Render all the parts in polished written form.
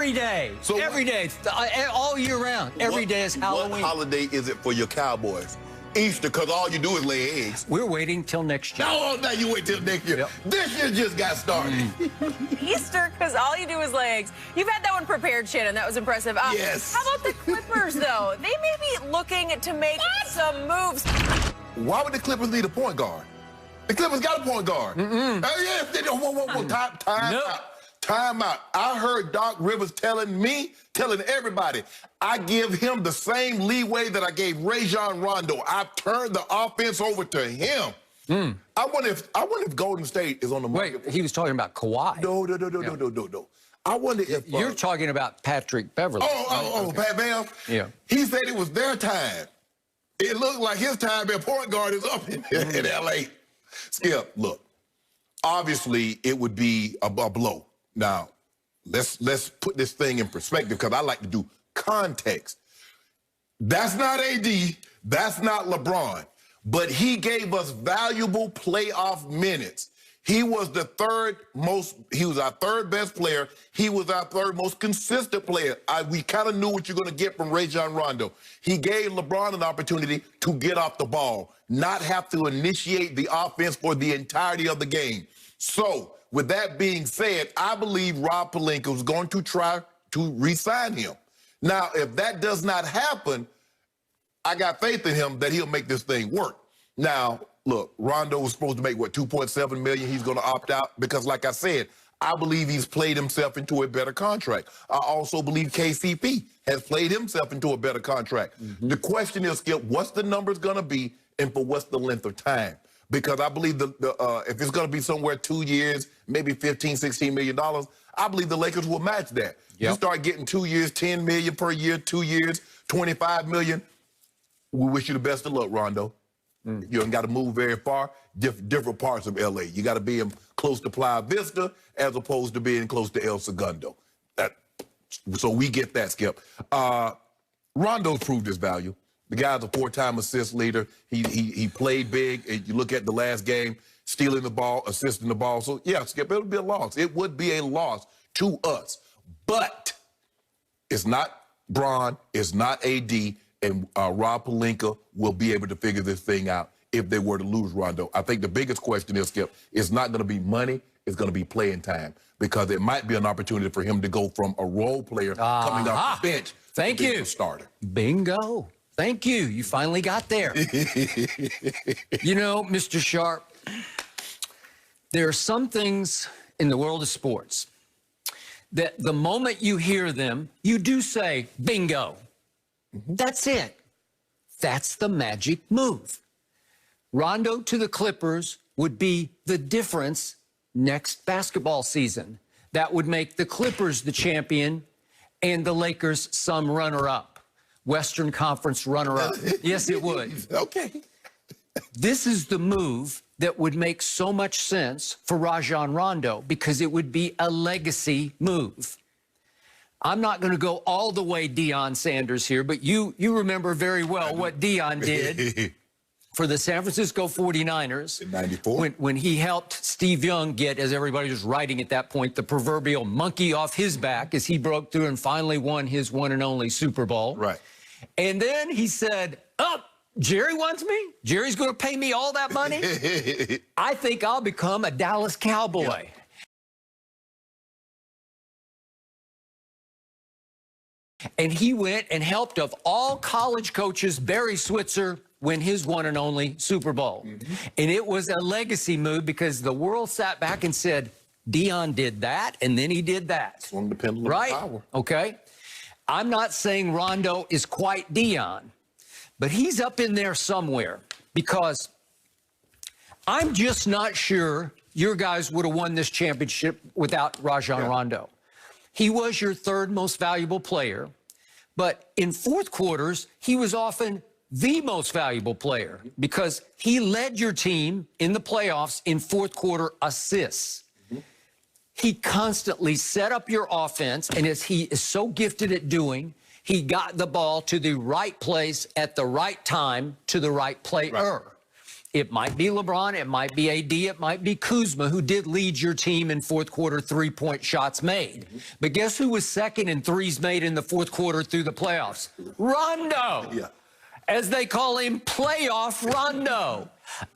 Every day. So every day. All year round. Every day is Halloween. What holiday is it for your Cowboys? Easter, because all you do is lay eggs. We're waiting till next year. No, now you wait till next year. Yep. This year just got started. Easter, because all you do is lay eggs. You've had that one prepared, Shannon. That was impressive. Yes. How about the Clippers, though? They may be looking to make some moves. Why would the Clippers need a point guard? The Clippers got a point guard. Yes, they don't. Time out. I heard Doc Rivers telling everybody, I give him the same leeway that I gave Rajon Rondo. I turned the offense over to him. I wonder if Golden State is on the market. Wait, he was talking about Kawhi. No. I wonder if you're talking about Patrick Beverly. Pat Bam. Yeah. He said it was their time. It looked like his time at point guard is up in L.A. Skip, look. Obviously, it would be a blow. Now, let's put this thing in perspective because I like to do context. That's not AD. That's not LeBron. But he gave us valuable playoff minutes. He was our third best player. He was our third most consistent player. We kind of knew what you're going to get from Rajon Rondo. He gave LeBron an opportunity to get off the ball, not have to initiate the offense for the entirety of the game. So, with that being said, I believe Rob Pelinka is going to try to re-sign him. Now, if that does not happen, I got faith in him that he'll make this thing work. Now, look, Rondo was supposed to make, what, $2.7 million? He's going to opt out because, like I said, I believe he's played himself into a better contract. I also believe KCP has played himself into a better contract. The question is, Skip, what's the numbers going to be and for what's the length of time? Because I believe if it's going to be somewhere 2 years, maybe $15, $16 million, I believe the Lakers will match that. You start getting 2 years, $10 million per year, 2 years, $25 million. We wish you the best of luck, Rondo. You ain't got to move very far. Different parts of L.A. You got to be close to Playa Vista as opposed to being close to El Segundo. So we get that, Skip. Rondo's proved his value. The guy's a 4-time assist leader. He played big. You look at the last game, stealing the ball, assisting the ball. So, yeah, Skip, it would be a loss. It would be a loss to us. But it's not Bron, it's not AD, and Rob Pelinka will be able to figure this thing out if they were to lose Rondo. I think the biggest question is, Skip, it's not going to be money. It's going to be playing time because it might be an opportunity for him to go from a role player coming off the bench to being a starter. Bingo. Thank you. You finally got there. You know, Mr. Sharpe, there are some things in the world of sports that the moment you hear them, you do say, bingo. That's it. That's the magic move. Rondo to the Clippers would be the difference next basketball season. That would make the Clippers the champion and the Lakers some runner-up. Western Conference runner-up. Yes, it would. Okay. This is the move that would make so much sense for Rajon Rondo because it would be a legacy move. I'm not going to go all the way Deion Sanders here, but you remember very well what Deion did for the San Francisco 49ers. In 94. When he helped Steve Young get, as everybody was writing at that point, the proverbial monkey off his back as he broke through and finally won his one and only Super Bowl. Right. And then he said, Jerry wants me? Jerry's going to pay me all that money? I think I'll become a Dallas Cowboy. And he went and helped, of all college coaches, Barry Switzer win his one and only Super Bowl. And it was a legacy move because the world sat back and said, Deion did that, and then he did that. Swung the pendulum of power. Okay. I'm not saying Rondo is quite Deion, but he's up in there somewhere because I'm just not sure your guys would have won this championship without Rajon Rondo. He was your third most valuable player, but in fourth quarters, he was often the most valuable player because he led your team in the playoffs in fourth quarter assists. He constantly set up your offense, and as he is so gifted at doing, he got the ball to the right place at the right time to the right player. It might be LeBron, it might be AD, it might be Kuzma, who did lead your team in fourth quarter three-point shots made. But guess who was second in threes made in the fourth quarter through the playoffs? Rondo. Yeah. As they call him, playoff Rondo.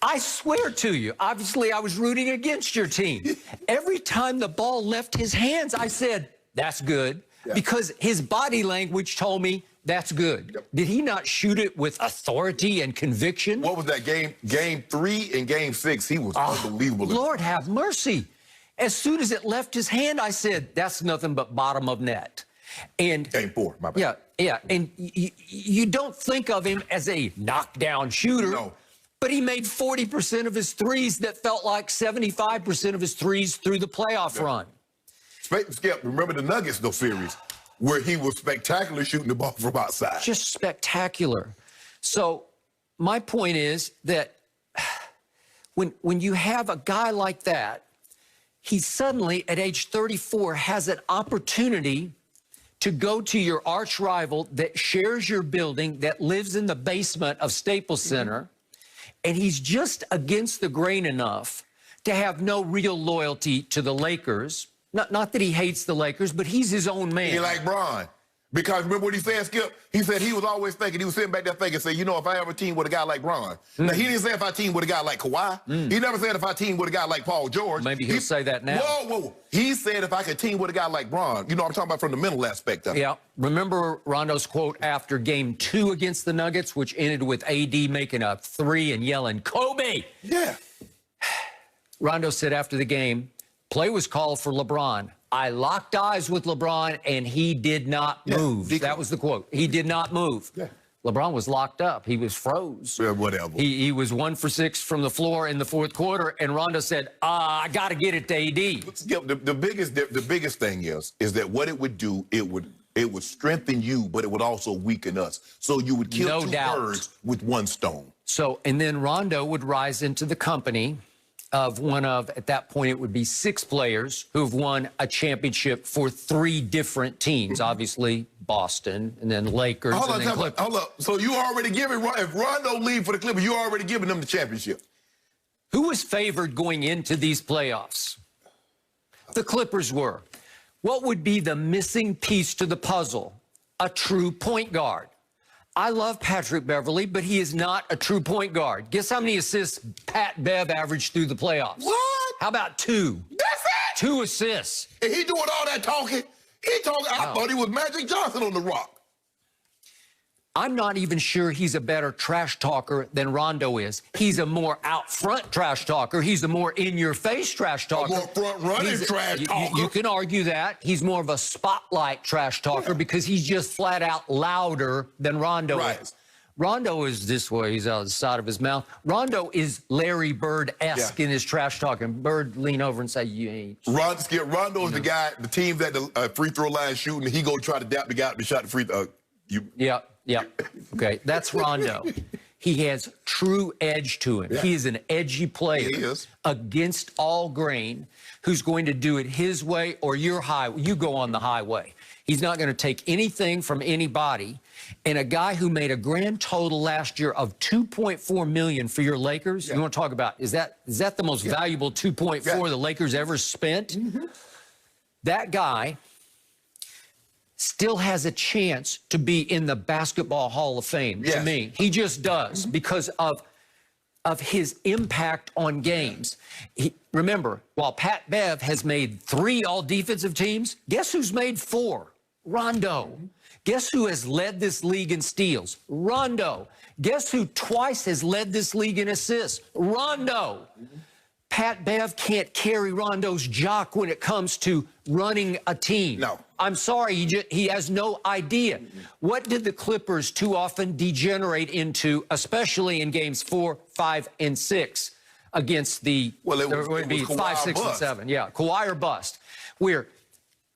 I swear to you, obviously I was rooting against your team. Every time the ball left his hands, I said, that's good. Yeah. Because his body language told me, that's good. Yep. Did he not shoot it with authority and conviction? What was that game 3 and game 6? He was unbelievable. Lord have mercy. As soon as it left his hand, I said, that's nothing but bottom of net. And game 4, my bad. Yeah. And you don't think of him as a knockdown shooter. No. But he made 40% of his threes that felt like 75% of his threes through the playoff run. Skip, remember the Nuggets, though, series, where he was spectacular shooting the ball from outside. Just spectacular. So my point is that when you have a guy like that, he suddenly, at age 34, has an opportunity to go to your arch rival that shares your building, that lives in the basement of Staples Center, and he's just against the grain enough to have no real loyalty to the Lakers. Not that he hates the Lakers, but he's his own man. He like Bron. Because remember what he said, Skip? He said he was always thinking, he was sitting back there thinking, say, you know, if I ever team with a guy like Bron. Now, he didn't say if I team with a guy like Kawhi. He never said if I team with a guy like Paul George. Maybe he'll say that now. Whoa. He said if I could team with a guy like Bron. You know, I'm talking about from the mental aspect of it. Yeah. Remember Rondo's quote after game 2 against the Nuggets, which ended with AD making a 3 and yelling, Kobe! Yeah. Rondo said after the game, play was called for LeBron. I locked eyes with LeBron, and he did not move. That was the quote. He did not move. Yeah. LeBron was locked up. He was froze. Yeah, whatever. He was 1 for 6 from the floor in the fourth quarter, and Rondo said, I got to get it to AD. The biggest thing is that what it would do, it would strengthen you, but it would also weaken us. So you would kill two birds with one stone. So, and then Rondo would rise into the company of one of, at that point, it would be 6 players who've won a championship for 3 different teams. Obviously, Boston, and then Lakers, and then Clippers. Hold up. So you already giving, if Rondo leave for the Clippers, you already giving them the championship. Who was favored going into these playoffs? The Clippers were. What would be the missing piece to the puzzle? A true point guard. I love Patrick Beverley, but he is not a true point guard. Guess how many assists Pat Bev averaged through the playoffs? What? How about 2? That's it? 2 assists. And he doing all that talking? He talking, I thought he was Magic Johnson on the Rock. I'm not even sure he's a better trash talker than Rondo is. He's a more out front trash talker. He's a more in-your-face trash talker. A more front-running trash talker. You can argue that. He's more of a spotlight trash talker because he's just flat out louder than Rondo is. Rondo is this way. He's out the side of his mouth. Rondo is Larry Bird-esque in his trash talking. Bird lean over and say, you ain't. Rondo is the guy, the team's at the free throw line shooting, he go try to dap the guy that shot the free throw. Yeah. Okay, that's Rondo. He has true edge to him. Yeah. He is an edgy player against all grain who's going to do it his way or your highway. You go on the highway. He's not going to take anything from anybody. And a guy who made a grand total last year of $2.4 million for your Lakers, you want to talk about, is that the most valuable 2.4 the Lakers ever spent? That guy still has a chance to be in the Basketball Hall of Fame, to me. He just does because of his impact on games. Remember, while Pat Bev has made 3 all-defensive teams, guess who's made 4? Rondo. Guess who has led this league in steals? Rondo. Guess who twice has led this league in assists? Rondo. Pat Bev can't carry Rondo's jock when it comes to running a team. No. I'm sorry, he has no idea. What did the Clippers too often degenerate into, especially in games 4, 5, and 6 against the, it would be 5, 6, and 7. Yeah, Kawhi or bust. Where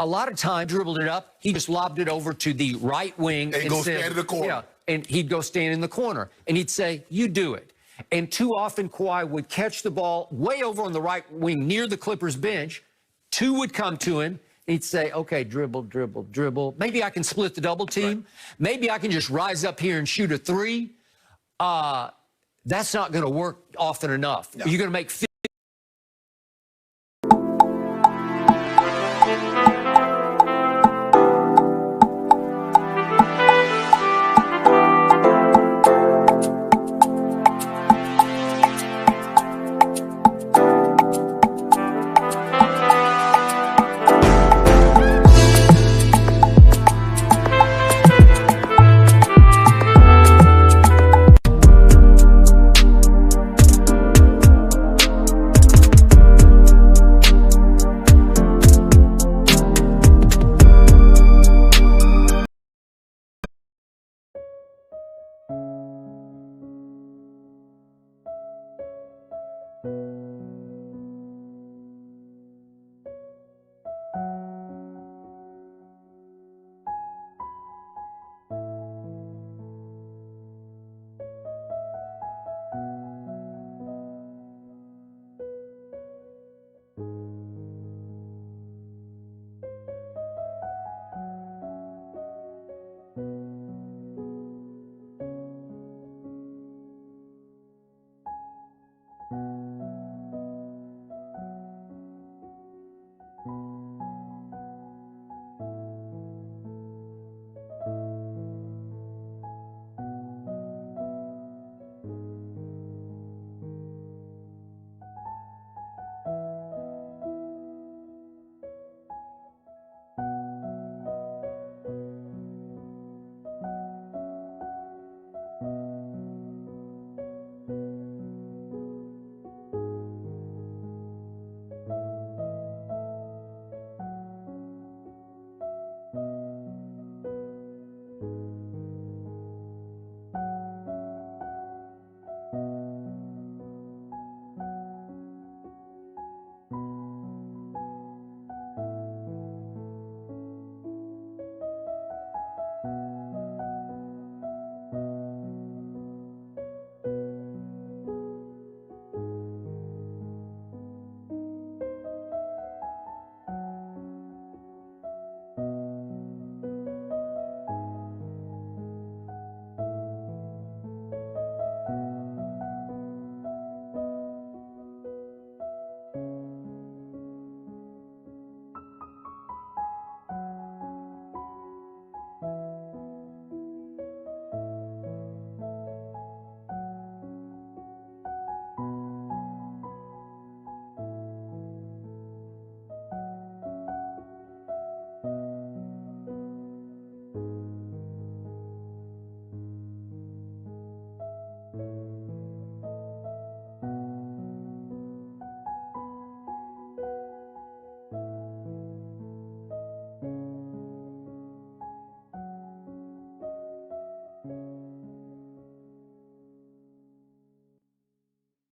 a lot of time dribbled it up, he just lobbed it over to the right wing. And go stand in the corner. Yeah, and he'd go stand in the corner. And he'd say, you do it. And too often, Kawhi would catch the ball way over on the right wing near the Clippers bench. 2 would come to him. And he'd say, okay, dribble, dribble, dribble. Maybe I can split the double team. Maybe I can just rise up here and shoot a 3. That's not going to work often enough. No. You're going to make